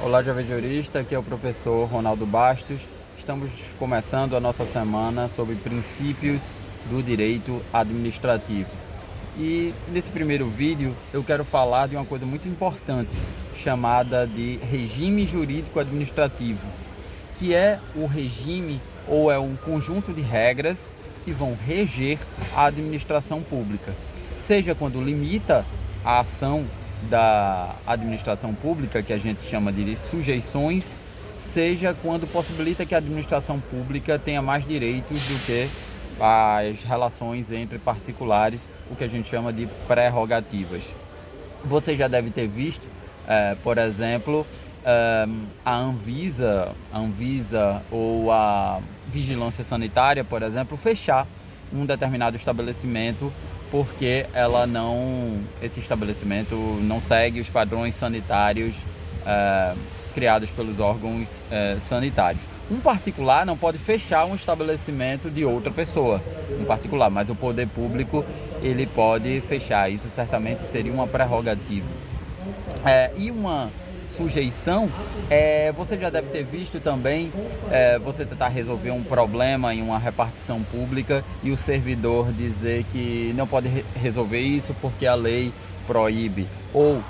Olá, jovem jurista, aqui é o professor Ronaldo Bastos. Estamos começando a nossa semana sobre princípios do direito administrativo. E nesse primeiro vídeo eu quero falar de uma coisa muito importante, chamada de regime jurídico administrativo, que é o regime ou é um conjunto de regras que vão reger a administração pública, seja quando limita a ação da administração pública, que a gente chama de sujeições, seja quando possibilita que a administração pública tenha mais direitos do que as relações entre particulares, o que a gente chama de prerrogativas. Você já deve ter visto, por exemplo, a Anvisa ou a Vigilância Sanitária, por exemplo, fechar um determinado estabelecimento porque esse estabelecimento não segue os padrões sanitários criados pelos órgãos sanitários. Um particular não pode fechar um estabelecimento de outra pessoa, um particular, mas o poder público ele pode fechar. Isso certamente seria uma prerrogativa. E uma sujeição, você já deve ter visto também, você tentar resolver um problema em uma repartição pública e o servidor dizer que não pode resolver isso porque a lei proíbe, ou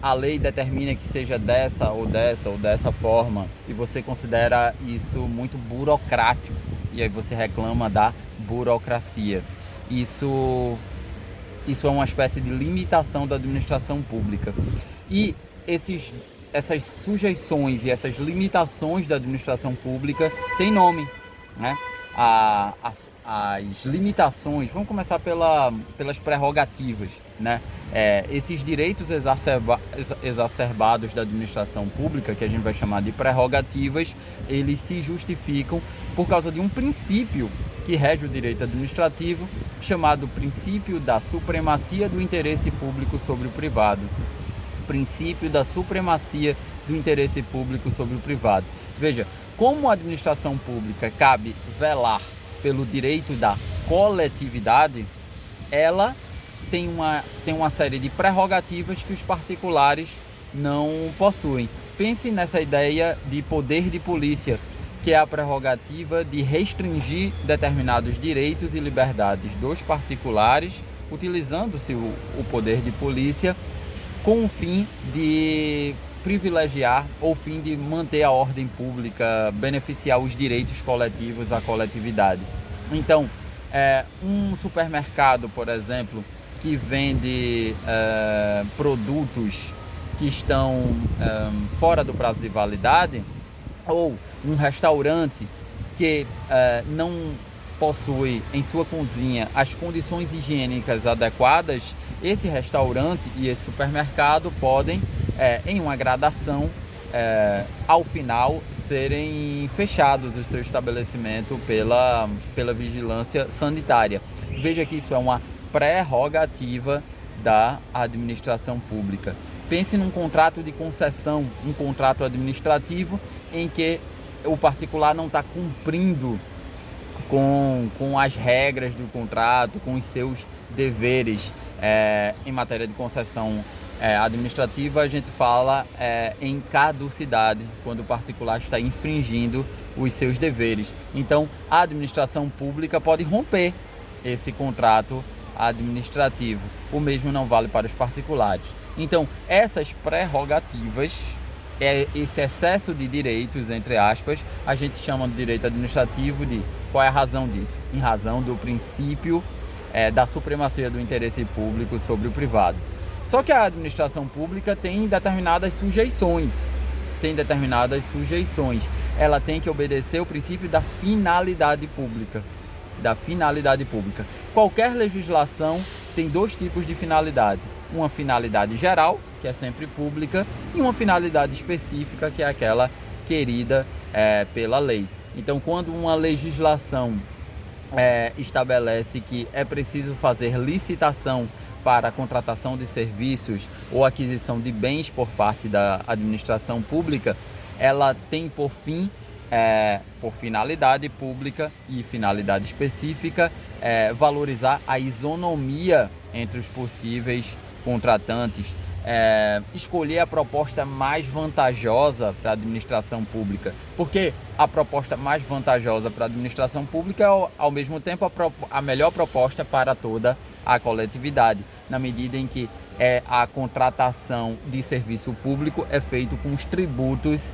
a lei determina que seja dessa ou dessa forma, e você considera isso muito burocrático, e aí você reclama da burocracia. Isso é uma espécie de limitação da administração pública. E essas sujeições e essas limitações da administração pública têm nome, né? As limitações, vamos começar pelas prerrogativas, né? Esses direitos exacerbados da administração pública, que a gente vai chamar de prerrogativas, eles se justificam por causa de um princípio que rege o direito administrativo, chamado princípio da supremacia do interesse público sobre o privado. Princípio da supremacia do interesse público sobre o privado. Veja, como a administração pública cabe velar pelo direito da coletividade, ela tem uma série de prerrogativas que os particulares não possuem. Pense nessa ideia de poder de polícia, que é a prerrogativa de restringir determinados direitos e liberdades dos particulares, utilizando-se o poder de polícia com o fim de privilegiar ou fim de manter a ordem pública, beneficiar os direitos coletivos à coletividade. Então, um supermercado, por exemplo, que vende produtos que estão fora do prazo de validade, ou um restaurante que não possui em sua cozinha as condições higiênicas adequadas, esse restaurante e esse supermercado podem, em uma gradação, ao final serem fechados o seu estabelecimento pela vigilância sanitária. Veja que isso é uma prerrogativa da administração pública. Pense num contrato de concessão, um contrato administrativo em que o particular não está cumprindo com as regras do contrato, com os seus deveres. Em matéria de concessão administrativa, a gente fala em caducidade, quando o particular está infringindo os seus deveres. Então, a administração pública pode romper esse contrato administrativo. O mesmo não vale para os particulares. Então, essas prerrogativas, esse excesso de direitos, entre aspas, a gente chama de direito administrativo de... Qual é a razão disso? Em razão do princípio da supremacia do interesse público sobre o privado. Só que a administração pública tem determinadas sujeições. Ela tem que obedecer o princípio da finalidade pública. Qualquer legislação tem dois tipos de finalidade. Uma finalidade geral, que é sempre pública, e uma finalidade específica, que é aquela querida pela lei. Então, quando uma legislação estabelece que é preciso fazer licitação para a contratação de serviços ou aquisição de bens por parte da administração pública, ela tem por fim, por finalidade pública e finalidade específica, valorizar a isonomia entre os possíveis contratantes, escolher a proposta mais vantajosa para a administração pública, porque a proposta mais vantajosa para a administração pública é, ao mesmo tempo, a melhor proposta para toda a coletividade, na medida em que a contratação de serviço público é feito com os tributos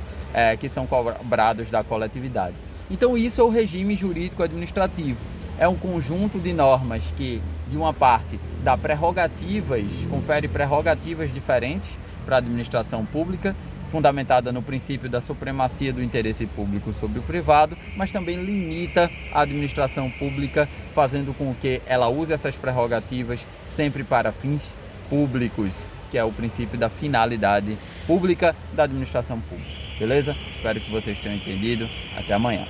que são cobrados da coletividade. Então isso é o regime jurídico administrativo. É um conjunto de normas que, de uma parte, dá prerrogativas, confere prerrogativas diferentes para a administração pública, fundamentada no princípio da supremacia do interesse público sobre o privado, mas também limita a administração pública, fazendo com que ela use essas prerrogativas sempre para fins públicos, que é o princípio da finalidade pública da administração pública. Beleza? Espero que vocês tenham entendido. Até amanhã.